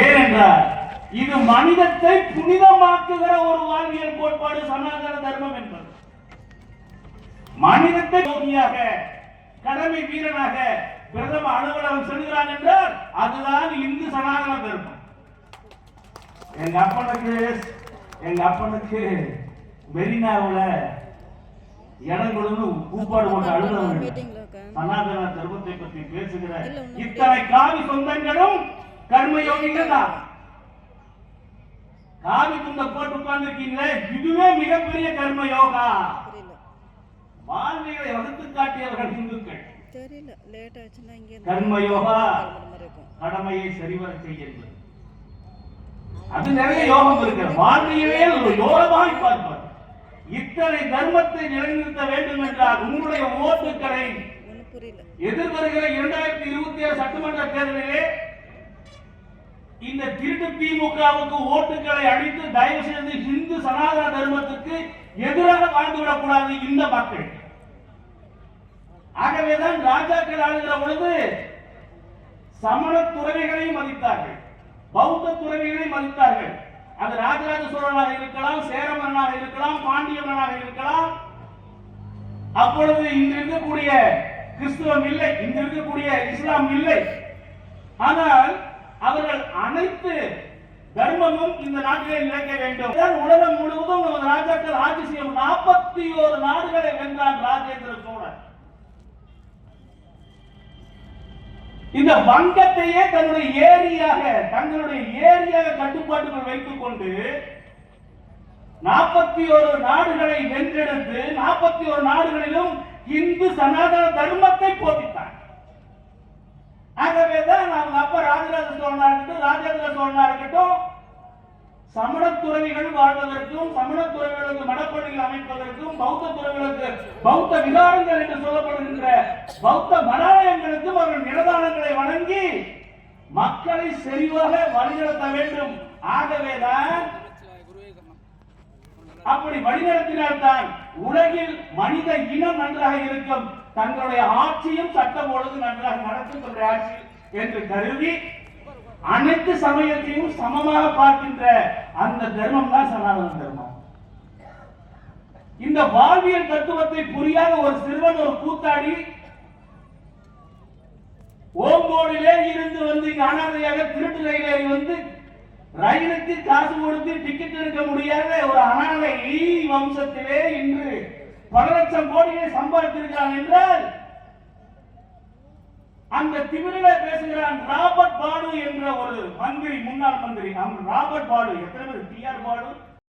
ஏனென்றால் இது மனிதத்தை புனிதமாக்குகிற ஒரு வாழ்வியல் கோட்பாடு சனாதன தர்மம் என்பது. மனிதத்தை யோகியாக, கடமை வீரனாக பிரதம அலுவலகம் செல்கிறான் என்றால் அதுதான் இந்து சனாதன தர்மம். எங்க அப்பனுக்கு மெரினாவுல இடம் கொடுத்து கூப்பாடு போட்டு அழுதவங்க சனாதன தர்மத்தை பற்றி பேசுகிற இத்தனை காவி சொந்தங்களும் கர்மயோகிகள் தான். காவி துண்ட போட்டு உட்கார்ந்துருக்கீங்களே, இதுவே மிகப்பெரிய கர்ம யோகா. வாழ்விகளை வகுத்து காட்டியவர்கள் இந்துக்கள். கர்ம யோகா கடமையை சரிவர செய்ய, அது நிறைய யோகம் இருக்கிறது. வாழ்வியலே யோகமாய் பார்ப்பார். இத்தனை தர்மத்தை நிலைநிறுத்த வேண்டும் என்றால் உங்களுடைய ஓட்டுக்களை எதிர்வருகிற 2027 சட்டமன்ற தேர்தலிலே இந்த திருட்டு திமுகவுக்கு ஓட்டுக்களை அளித்து தயவு செய்து இந்து சனாதன தர்மத்துக்கு எதிராக வாழ்ந்துவிடக் கூடாது இந்த மக்கள். ஆகவேதான் ராஜாக்கள் ஆளுகிற பொழுது சமண துறவிகளை மதித்தார்கள், பௌத்த துறவிகளை மதித்தார்கள். அது ராஜராஜ சோழனாக இருக்கலாம், சேரமன்னனாக இருக்கலாம், பாண்டிய மன்னனாக இருக்கலாம். அப்பொழுது இன்று இருக்கக்கூடிய கிறிஸ்துவம் இல்லை, இன்று இருக்கக்கூடிய இஸ்லாம் இல்லை. ஆனால் அவர்கள் அனைத்து தர்மமும் இந்த நாட்டிலே நிலைக்க வேண்டும். உலகம் முழுவதும் நமது ராஜாக்கள் ஆட்சி செய்யும் 41 நாடுகளை வென்றான் ராஜேந்திர சோழன். இந்த வங்கத்தையே தங்களுடைய ஏரியாக கட்டுப்பாட்டுக்குள் வைத்துக் கொண்டு 41 நாடுகளை வென்றெடுத்து 41 நாடுகளிலும் இந்து சனாதன தர்மத்தை போதித்தார். ஆகவேதான் அவங்க அப்ப ராஜராஜ சோழனா இருக்கட்டும், ராஜேந்திர சோழனா இருக்கட்டும், சமண துறவிகள் வாழ்வதற்கும், சமண துறவிகளுக்கு மடப்பள்ளிகள் அமைப்பதற்கும், பௌத்த துறவிகளுக்கு பௌத்த விகாரங்கள் என்று சொல்லப்படுகின்ற பௌத்த மடாலயங்களுக்கும் அவர்கள் நிலதானங்களை வழங்கி மக்களை செறிவாக வழிநடத்த வேண்டும். ஆகவேதான் அப்படி வழிநடத்தினால்தான் உலகில் மனித இனம் நன்றாக இருக்கும், தங்களுடைய ஆட்சியும் சட்டம் ஒழுங்கு நன்றாக நடக்கும் ஆட்சி என்று கருதி அனைத்து சமயத்தையும் சமமாக பார்க்கின்ற அந்த தர்மம் தான் சனாதன தர்மம். இந்த வாழ்வியல் தத்துவத்தை புரியாத ஒரு சிறுவன், ஒரு கூத்தாடி ஓம்போடிலே இருந்து வந்து இங்கு அனாதையாக திருட்டு ரயிலேறி வந்து ரயிலுக்கு காசு கொடுத்து டிக்கெட் எடுக்க முடியாத ஒரு அனாதை வம்சத்திலே இன்று பல லட்சம் கோடிகளை சம்பாதித்திருக்கிறான் என்றால் அந்த திமிரில பேசுகிறான் ராபர்ட் பாடு என்ற ஒரு மந்திரி, முன்னாள் மந்திரி. ராபர்ட் பாடு, எத்தனை பேர் டிஆர் பாடு